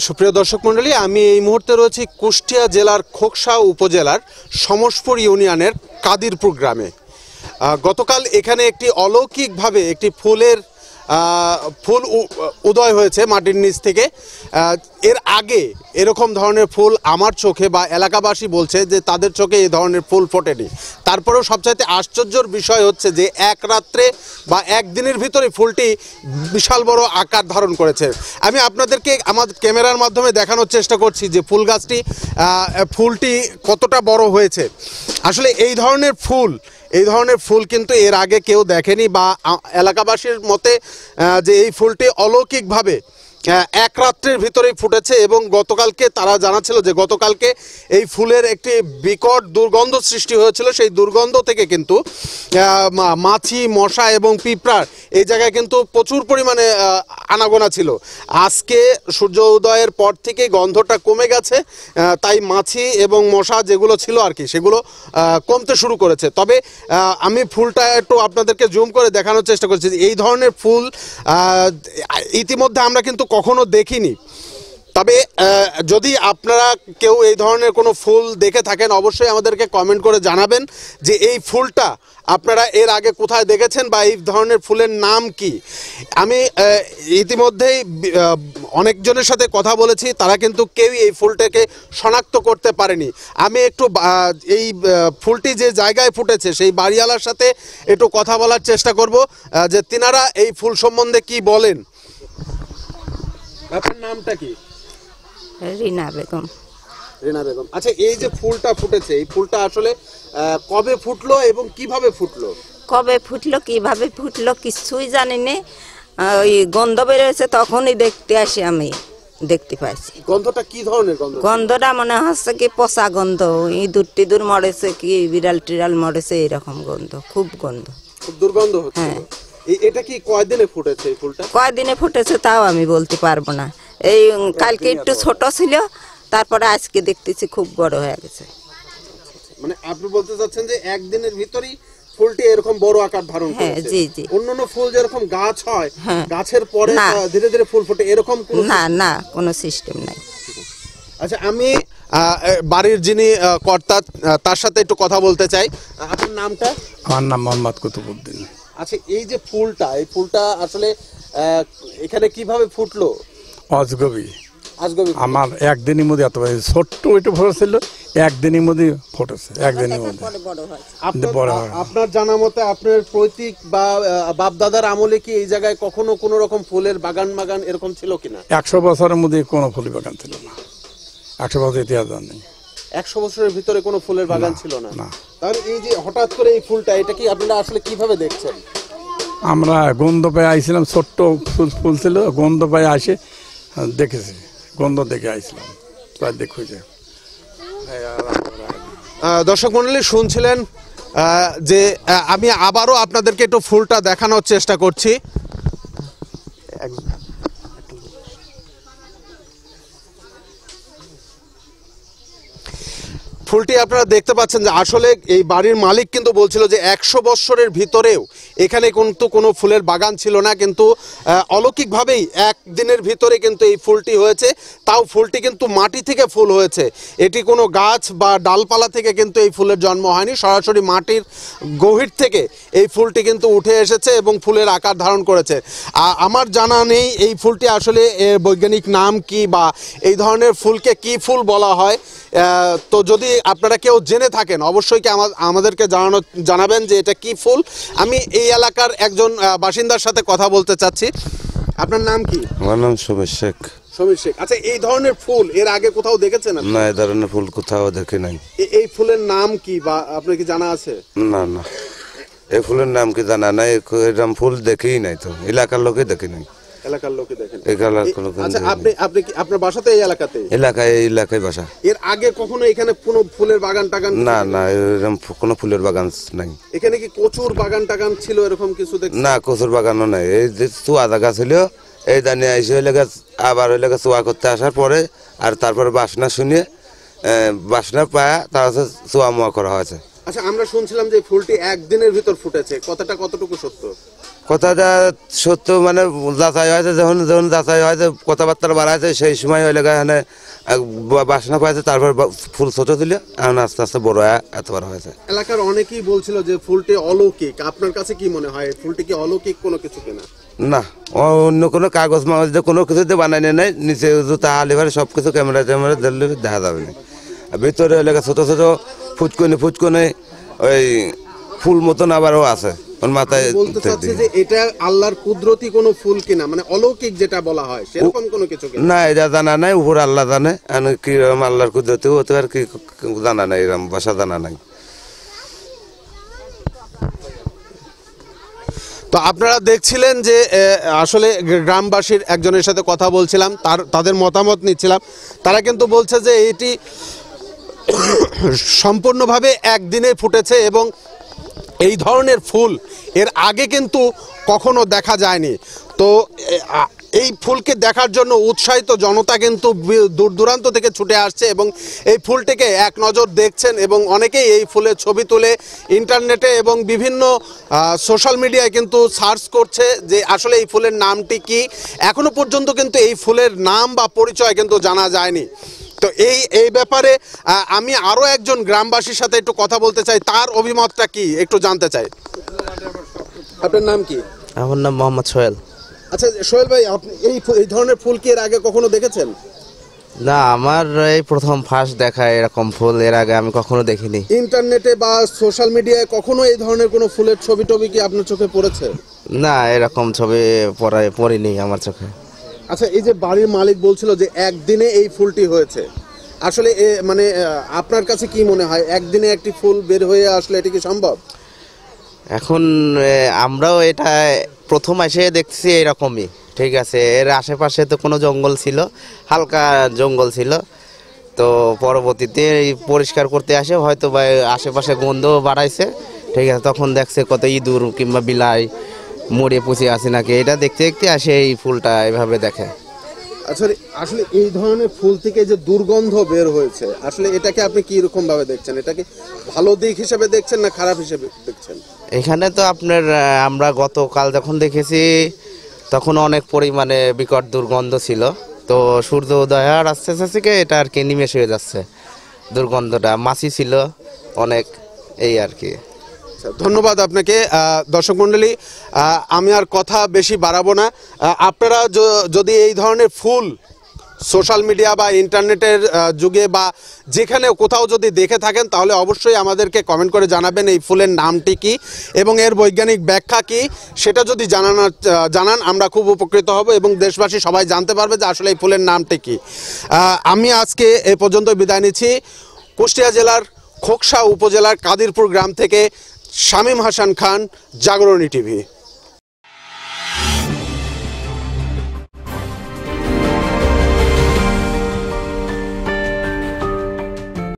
সুপ্রিয় দর্শক মণ্ডলী, আমি এই মুহূর্তে রয়েছি কুষ্টিয়া জেলার খোকসা উপজেলার সমসপুর ইউনিয়নের কাদিরপুর গ্রামে। গতকাল এখানে একটি অলৌকিকভাবে একটি ফুল উদয় হয়েছে মাটির নিচ থেকে। এর আগে এরকম ধরনের ফুল আমার চোখে বা এলাকাবাসী বলছে যে তাদের চোখে এই ধরনের ফুল ফোটেনি। তারপরেও সবচাইতে আশ্চর্যের বিষয় হচ্ছে যে এক রাত্রে বা একদিনের ভিতরে ফুলটি বিশাল বড় আকার ধারণ করেছে। আমি আপনাদেরকে আমার ক্যামেরার মাধ্যমে দেখানোর চেষ্টা করছি যে ফুলটি কতটা বড় হয়েছে। আসলে এই ধরনের ফুল কিন্তু এর আগে কেউ দেখেনি, বা এলাকাবাসীর মতে যে এই ফুলটি অলৌকিকভাবে এক রাত্রের ভিতরেই ফুটেছে। এবং গতকালকে তারা জানাচ্ছিল যে গতকালকে এই ফুলের একটি বিকট দুর্গন্ধ সৃষ্টি হয়েছিল। সেই দুর্গন্ধ থেকে কিন্তু মাছি, মশা এবং পিঁপড়ার এই জায়গায় কিন্তু প্রচুর পরিমাণে আনাগোনা ছিল। আজকে সূর্য উদয়ের পর থেকে গন্ধটা কমে গেছে, তাই মাছি এবং মশা যেগুলো ছিল আর কি সেগুলো কমতে শুরু করেছে। তবে আমি ফুলটা একটু আপনাদেরকে জুম করে দেখানোর চেষ্টা করছি। এই ধরনের ফুল ইতিমধ্যে আমরা কিন্তু কখনো দেখিনি। তবে যদি আপনারা কেউ এই ধরনের কোনো ফুল দেখে থাকেন অবশ্যই আমাদেরকে কমেন্ট করে জানাবেন যে এই ফুলটা আপনারা এর আগে কোথায় দেখেছেন বা এই ধরনের ফুলের নাম কি। আমি ইতিমধ্যেই অনেকজনের সাথে কথা বলেছি, তারা কিন্তু কেউই এই ফুলটাকে শনাক্ত করতে পারেনি। আমি একটু এই ফুলটি যে জায়গায় ফুটেছে সেই বাড়িওয়ালার সাথে একটু কথা বলার চেষ্টা করব যে তিনারা এই ফুল সম্বন্ধে কি বলেন। আপনার নামটা কি? রিনা বেগম। রিনা বেগম। আচ্ছা, এই যে ফুলটা ফুটেছে এই ফুলটা আসলে কবে ফুটলো এবং কিভাবে ফুটলো? কবে ফুটলো কিভাবে ফুটলো কিছুই জানি না। ওই গন্ধ বেরোয়েছে তখনই আমি দেখতে পাইছি। গন্ধটা কি ধরনের গন্ধ? গন্ধটা মনে হচ্ছে কি পচা গন্ধ, ইঁদুর মরেছে কি বিড়াল টিড়াল মরেছে এরকম গন্ধ, খুব দুর্গন্ধ হচ্ছে। হ্যাঁ। এটা কি কয়দিনে ফুটেছে এই ফুলটা? কয়দিনে ফুটেছে তাও আমি বলতে পারবো না। এই কালকে একটু ছোট ছিল, তারপরে আজকে দেখতেছি খুব বড় হয়ে গেছে। মানে আপনি বলতে চাচ্ছেন যে একদিনের ভিতরেই ফুলটি এরকম বড় আকার ধারণ করেছে? হ্যাঁ, জি জি। অন্যান্য ফুল যেরকম গাছ হয়, গাছের পরে ধীরে ধীরে ফুল ফোটে, এরকম না কোনো সিস্টেম নাই। আচ্ছা, আমি বাড়ির যিনি কর্তা তার সাথে একটু কথা বলতে চাই। আপনার নামটা? আমার নাম মোহাম্মদ কুতুবউদ্দিন। আচ্ছা, এই যে এই ফুলটা আসলে এখানে কিভাবে ফুটলো? আজগবি আমার একদিনের মধ্যে এত ছোট্ট ওইটা ফুটেছিল, একদিনের মধ্যে ফুটেছে, একদিনের মধ্যে বড় হয়। আপনার জানা মতে আপনার পৈতৃক বা বাপ দাদার আমলে কি এই জায়গায় কখনো কোনো রকম ফুলের বাগান এরকম ছিল কিনা? 100 বছরের মধ্যে কোনো ফুলের বাগান ছিল না। 100 বছর ইতিহাস নেই। 100 বছরের ভিতরে কোনো ফুলের বাগান ছিল না। তাহলে এই যে হঠাৎ করে এই ফুলটা, এটা কি আপনারা আসলে কিভাবে দেখছেন? আমরা গন্ধ পেয়ে আইছিলাম, ছোট্ট ফুল ছিল, গন্ধ পেয়ে আসে দেখেছি, গন্ধ দেখে আইছিলাম, তাই দেখেছি। দর্শক মণ্ডলী শুনছিলেন যে আমি আবারও আপনাদেরকে একটু ফুলটা দেখানোর চেষ্টা করছি। ফুলটি আপনারা দেখতে পাচ্ছেন যে আসলে এই বাড়ির মালিক কিন্তু বলছিল যে 100 বছরের ভিতরেও এখানে কিন্তু কোনো ফুলের বাগান ছিল না, কিন্তু অলৌকিকভাবেই একদিনের ভিতরে কিন্তু এই ফুলটি হয়েছে। তাও ফুলটি কিন্তু মাটি থেকে ফুল হয়েছে, এটি কোনো গাছ বা ডালপালা থেকে কিন্তু এই ফুলের জন্ম হয়নি, সরাসরি মাটির গভীর থেকে এই ফুলটি কিন্তু উঠে এসেছে এবং ফুলের আকার ধারণ করেছে। আমার জানা নেই এই ফুলটি আসলে এর বৈজ্ঞানিক নাম কি বা এই ধরনের ফুলকে কি ফুল বলা হয়। তো যদি আপনারা কেউ জেনে থাকেন অবশ্যই কি আমাদেরকে জানাবেন যে এটা কি ফুল। আমি এই এলাকার একজন বাসিন্দার সাথে কথা বলতে চাচ্ছি। আপনার নাম কি? আমার নাম সমীর শেখ। সমীর শেখ। আচ্ছা, এই ধরনের ফুল এর আগে কোথাও দেখেছেন? না, এই ধরনের ফুল কোথাও দেখি নাই। এই ফুলের নাম কি বা আপনার কি জানা আছে? না, এই ফুলের নাম কি জানা নাই, এরকম ফুল দেখেই নাই, তো এলাকার লোকে দেখি নাই। এলাকার লোকে দেখেন? আচ্ছা, আপনি কি আপনার বাসাতে এই এলাকাতে? এলাকায় বাসা। এর আগে কখনো এখানে কোনো ফুলের বাগান টাগান? না, এরকম কোনো ফুলের বাগান নাই। এখানে কি কচুর বাগান টাগান ছিল এরকম কিছু? না, কচুর বাগানও নাই। এই যে চুয়া জায়গা ছিল, এই দানিয়ে এসে আবার চুয়া করতে আসার পরে আর তারপরে বাসনা শুনিয়ে বাসনা পায়া তার চুয়া মুয়া করা হয়েছে। আচ্ছা, আমরা শুনছিলাম যে ফুলটি একদিনের ভিতর ফুটেছে, কতটুকু সত্য? কথাটা সত্য মানে যাচাই হয়েছে, যখন যখন যাচাই হয়েছে কথাবার্তা বাড়াইছে সেই সময় ওই লেগে এখানে বাসনা পাইছে, তারপর ফুল ছোট ছিল, এখন আস্তে আস্তে বড় হয়ে এত বড় হয়েছে। এলাকার অনেকেই বলছিল যে ফুলটি অলৌকিক, আপনার কাছে কি মনে হয় ফুলটি কি অলৌকিক কোনো কিছু কিনা? না, অন্য কোনো কাগজ মাগজ দিয়ে কোনো কিছুতে বানাইনি নাই, নিচে জুতা আলিভারে সব কিছু ক্যামেরা ট্যামেরা ধরলে দেখা যাবে না। ভিতরে এলাকা ছোট ছোট ফুচকুনি ওই ফুল মতন আবারও আছে মাথায়। বলতে চাচ্ছি যে এটা আল্লাহর কুদরতি কোনো ফুল কিনা, মানে অলৌকিক যেটা বলা হয় সেরকম কোনো কিছু কিনা? না, এটা জানা নাই, উপর আল্লাহ জানে কিরকম আল্লাহর কুদরতি হতে আর কি জানা নাই, এরকম বাসা জানা নাই। তো আপনারা দেখছিলেন যে আসলে গ্রামবাসীর একজনের সাথে কথা বলছিলাম, তাদের মতামত নিচ্ছিলাম। তারা কিন্তু বলছে যে এটি সম্পূর্ণভাবে একদিনে ফুটেছে এবং এই ধরনের ফুল এর আগে কিন্তু কখনো দেখা যায়নি। তো এই ফুলকে দেখার জন্য উৎসাহিত জনতা কিন্তু দূর দূরান্ত থেকে ছুটে আসছে এবং এই ফুলটিকে এক নজর দেখছেন এবং অনেকেই এই ফুলের ছবি তুলে ইন্টারনেটে এবং বিভিন্ন সোশ্যাল মিডিয়ায় কিন্তু সার্চ করছে যে আসলে এই ফুলের নামটি কি। এখনো পর্যন্ত কিন্তু এই ফুলের নাম বা পরিচয় কিন্তু জানা যায়নি। তো এই ব্যাপারে আমি আরো একজন গ্রামবাসীর সাথে একটু কথা বলতে চাই, তার অভিমতটা কি একটু জানতে চাই। আপনার নাম কি? আমার নাম মোহাম্মদ সোহেল। আচ্ছা সোহেল ভাই, আপনি এই ধরনের ফুল কি এর আগে কখনো দেখেছেন? না, আমার এই প্রথম ফার্স্ট দেখা এরকম ফুল, এর আগে আমি কখনো দেখিনি। ইন্টারনেটে বা সোশ্যাল মিডিয়ায় কখনো এই ধরনের কোনো ফুলের ছবি টবি কি আপনার চোখে পড়েছে? না, এরকম ছবি পড়িনি আমার চোখে। আচ্ছা, এই যে বাড়ির মালিক বলছিল যে একদিনে এই ফুলটি হয়েছে, আসলে মানে আপনার কাছে কি মনে হয় একদিনে একটি ফুল বের হয়ে আসলে এটা কি সম্ভব? এখন আমরাও এটা প্রথম এসে দেখছি এরকমই, ঠিক আছে। এর আশেপাশে তো কোনো জঙ্গল ছিল, হালকা জঙ্গল ছিল, তো পরবর্তীতে এই পরিষ্কার করতে আসে হয়তো বা আশেপাশে গন্ধ বাড়াইছে, ঠিক আছে। তখন দেখছে কত ইঁদুর কিংবা বিলাই মরে পচে আছে নাকি, এটা দেখতে দেখতে আসে এই ফুলটা এভাবে দেখে। আচ্ছা, আসলে এই ধরনের ফুল থেকে যে দুর্গন্ধ বের হয়েছে, আসলে এটাকে আপনি কি রকম ভাবে দেখছেন? এটাকে ভালো দিক হিসেবে দেখছেন না খারাপ হিসেবে দেখছেন? এখানে তো আপনার আমরা গতকাল যখন দেখেছি তখন অনেক পরিমাণে বিকট দুর্গন্ধ ছিল, তো সূর্য উদয় আর আস্তে আস্তে এটা আর কি নিমেষ হয়ে যাচ্ছে দুর্গন্ধটা। মাছি ছিল অনেক, এই আর কি। ধন্যবাদ আপনাকে। দর্শক মণ্ডলী, আমি আর কথা বেশি বাড়াবো না। আপনারা যদি এই ধরনের ফুল সোশ্যাল মিডিয়া বা ইন্টারনেটের যুগে বা যেখানে কোথাও যদি দেখে থাকেন তাহলে অবশ্যই আমাদেরকে কমেন্ট করে জানাবেন এই ফুলের নামটি কি এবং এর বৈজ্ঞানিক ব্যাখ্যা কি, সেটা যদি জানান আমরা খুব উপকৃত হব এবং দেশবাসী সবাই জানতে পারবে যে আসলে এই ফুলের নামটি কি। আমি আজকে এ পর্যন্ত বিদায় নিচ্ছি। কুষ্টিয়া জেলার খোকসা উপজেলার কাদিরপুর গ্রাম থেকে শামীম হাসান খান, জাগরণী টিভি।